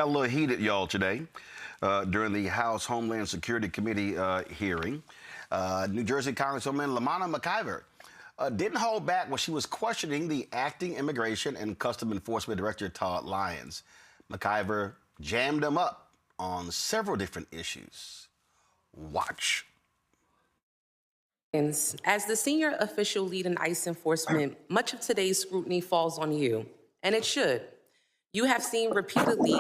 Got a little heated, y'all, today during the House Homeland Security Committee hearing. New Jersey Congresswoman McIver didn't hold back when she was questioning the acting Immigration and Custom Enforcement Director, Todd Lyons. McIver jammed him up on several different issues. Watch. As the senior official lead in ICE enforcement, much of today's scrutiny falls on you, and it should. We have seen repeatedly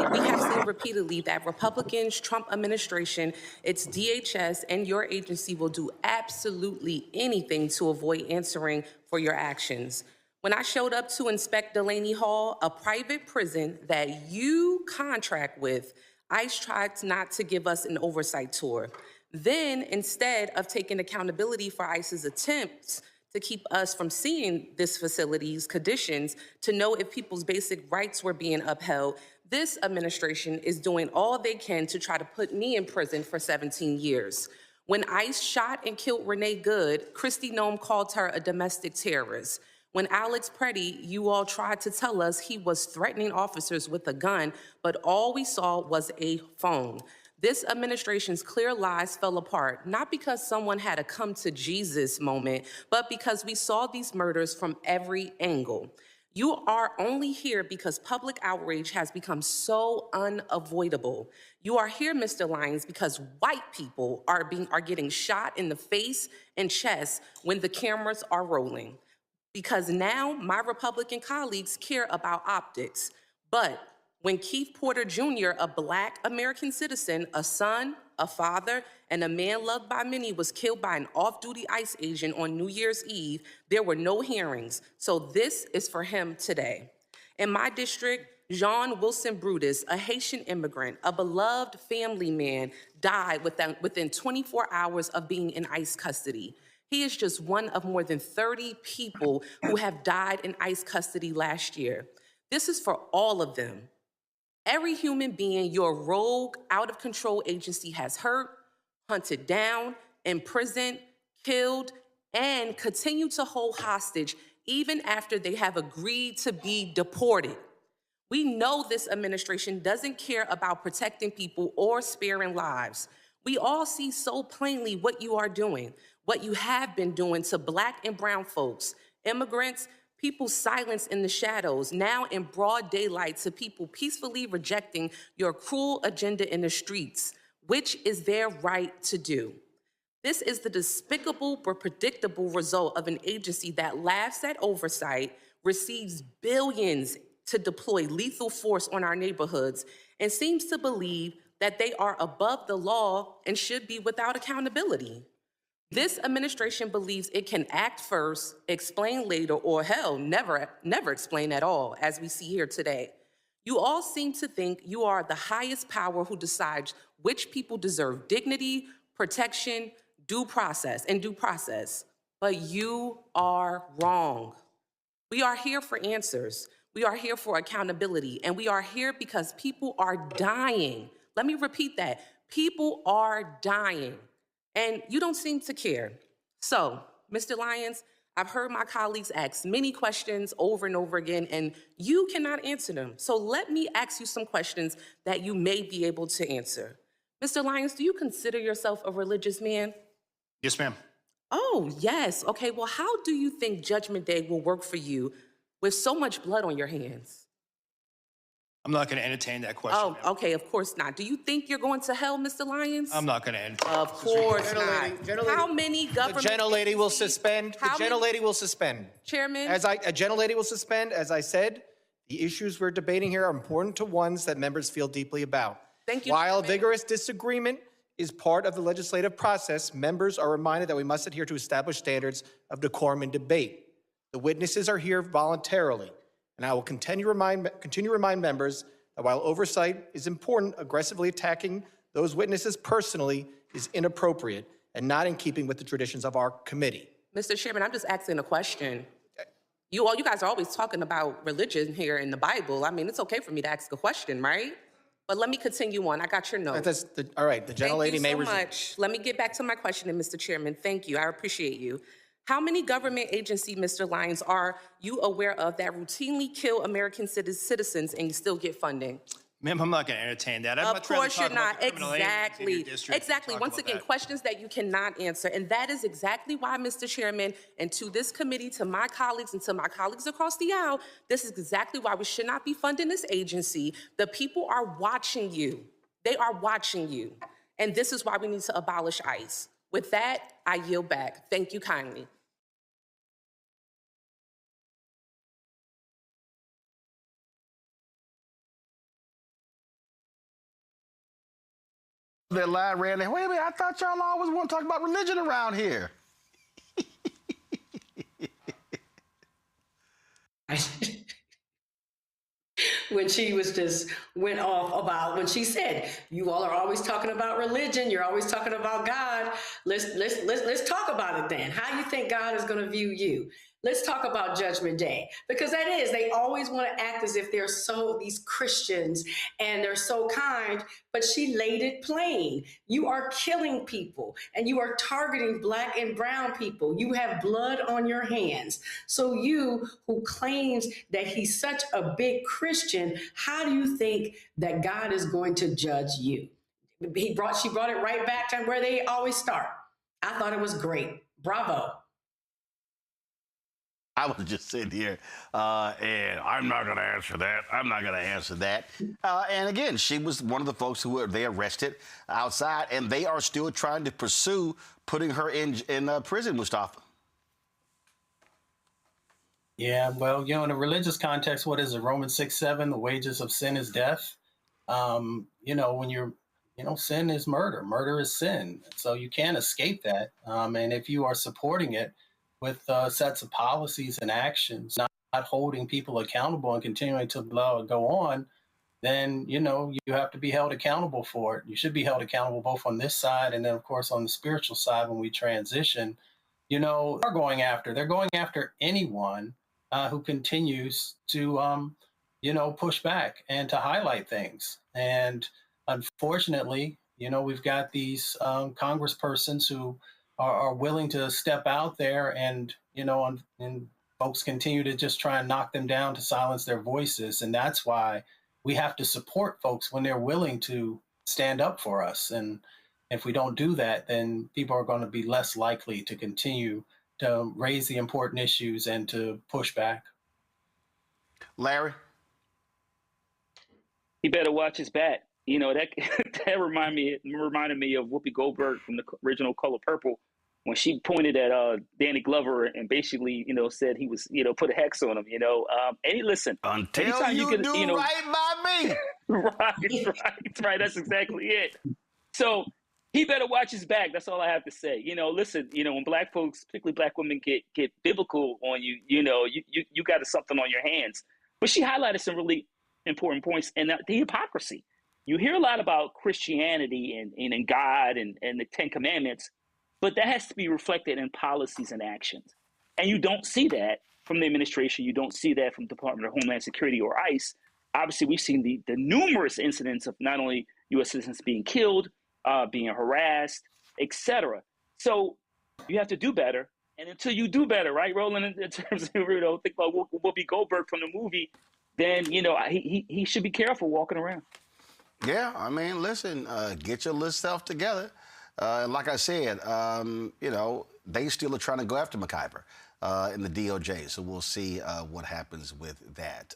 that Republicans, Trump administration, its DHS, and your agency will do absolutely anything to avoid answering for your actions. When I showed up to inspect Delaney Hall, a private prison that you contract with, ICE tried not to give us an oversight tour. Then, instead of taking accountability for ICE's attempts to keep us from seeing this facility's conditions to know if people's basic rights were being upheld, this administration is doing all they can to try to put me in prison for 17 years. When ICE shot and killed Renee Good, Kristi Noem called her a domestic terrorist. When Alex Preddy, you all tried to tell us he was threatening officers with a gun, but all we saw was a phone. This administration's clear lies fell apart, not because someone had a come to Jesus moment, but because we saw these murders from every angle. You are only here because public outrage has become so unavoidable. You are here, Mr. Lyons, because white people are getting shot in the face and chest when the cameras are rolling. Because now my Republican colleagues care about optics, but when Keith Porter Jr., a Black American citizen, a son, a father, and a man loved by many was killed by an off-duty ICE agent on New Year's Eve, there were no hearings. So this is for him today. In my district, Jean Wilson Brutus, a Haitian immigrant, a beloved family man, died within 24 hours of being in ICE custody. He is just one of more than 30 people who have died in ICE custody last year. This is for all of them. Every human being your rogue, out-of-control agency has hurt, hunted down, imprisoned, killed, and continue to hold hostage even after they have agreed to be deported. We know this administration doesn't care about protecting people or sparing lives. We all see so plainly what you are doing, what you have been doing to Black and brown folks, immigrants, people silenced in the shadows, now in broad daylight to people peacefully rejecting your cruel agenda in the streets, which is their right to do. This is the despicable but predictable result of an agency that laughs at oversight, receives billions to deploy lethal force on our neighborhoods, and seems to believe that they are above the law and should be without accountability. This administration believes it can act first, explain later, or hell, never explain at all, as we see here today. You all seem to think you are the highest power who decides which people deserve dignity, protection, due process. But you are wrong. We are here for answers. We are here for accountability, and we are here because people are dying. Let me repeat that. People are dying. And you don't seem to care. So, Mr. Lyons, I've heard my colleagues ask many questions over and over again, and you cannot answer them. So let me ask you some questions that you may be able to answer. Mr. Lyons, do you consider yourself a religious man? Yes, ma'am. Oh, yes. Okay, well, how do you think Judgment Day will work for you with so much blood on your hands? I'm not going to entertain that question. Oh, okay, of course not. Do you think you're going to hell, Mr. Lyons? I'm not going to entertain. Of course not. How many government The gentlelady will agencies- suspend. The gentlelady will suspend. Chairman? A gentlelady will suspend. As I said, the issues we're debating here are important to ones that members feel deeply about. Thank you, While Chairman. vigorous disagreement is part of the legislative process, members are reminded that we must adhere to established standards of decorum and debate. The witnesses are here voluntarily, and I will continue to remind members that while oversight is important, aggressively attacking those witnesses personally is inappropriate and not in keeping with the traditions of our committee. Mr. Chairman, I'm just asking a question. You guys are always talking about religion here in the Bible. I mean, it's okay for me to ask a question, right? But let me continue on. I got your note. All right, the gentlelady may resume. Thank you so much. Let me get back to my question, Mr. Chairman. Thank you. I appreciate you. How many government agencies, Mr. Lyons, are you aware of that routinely kill American citizens and still get funding? Ma'am, I'm not going to entertain that. I'd Of much rather course talk you're about not. the criminal aliens in your Exactly. district than Exactly. talk Once about again, that. questions that you cannot answer. And that is exactly why, Mr. Chairman, and to this committee, to my colleagues, and to my colleagues across the aisle, this is exactly why we should not be funding this agency. The people are watching you. They are watching you. And this is why we need to abolish ICE. With that, I yield back. Thank you kindly. That line ran there. Wait a minute, I thought y'all always want to talk about religion around here. When she was just went off about when she said, "You all are always talking about religion. You're always talking about God. Let's talk about it then. How you think God is going to view you? Let's talk about Judgment Day, because that is they always want to act as if they're so these Christians and they're so kind. But she laid it plain. You are killing people and you are targeting Black and brown people. You have blood on your hands. So you who claims that he's such a big Christian, how do you think that God is going to judge you?" She brought it right back to where they always start. I thought it was great. Bravo. I was just sitting here, and I'm not going to answer that. I'm not going to answer that. And again, she was one of the folks who were they arrested outside, and they are still trying to pursue putting her in prison, Mustafa. Yeah, well, in a religious context, what is it? Romans 6:7, the wages of sin is death. When sin is murder. Murder is sin. So you can't escape that. And if you are supporting it with sets of policies and actions, not holding people accountable and continuing to go on, then, you have to be held accountable for it. You should be held accountable both on this side and then, of course, on the spiritual side when we transition. They're going after anyone who continues to, push back and to highlight things. And unfortunately, we've got these congresspersons who are willing to step out there and, and folks continue to just try and knock them down to silence their voices. And that's why we have to support folks when they're willing to stand up for us. And if we don't do that, then people are going to be less likely to continue to raise the important issues and to push back. Larry? He better watch his back. That that reminded me of Whoopi Goldberg from the original Color Purple when she pointed at Danny Glover and basically, said he was, put a hex on him, and listen, Until anytime you do right by me. right. That's exactly it. So he better watch his back. That's all I have to say. Listen, when Black folks, particularly Black women, get biblical on you, you got something on your hands. But she highlighted some really important points, and the hypocrisy. You hear a lot about Christianity and God and the Ten Commandments, but that has to be reflected in policies and actions. And you don't see that from the administration. You don't see that from the Department of Homeland Security or ICE. Obviously, we've seen the numerous incidents of not only U.S. citizens being killed, being harassed, etc. So you have to do better. And until you do better, right, Roland, in terms of, think about Whoopi Goldberg from the movie, then, he should be careful walking around. Yeah, I mean, listen, get your little self together. And like I said, they still are trying to go after McIver in the DOJ. So we'll see what happens with that.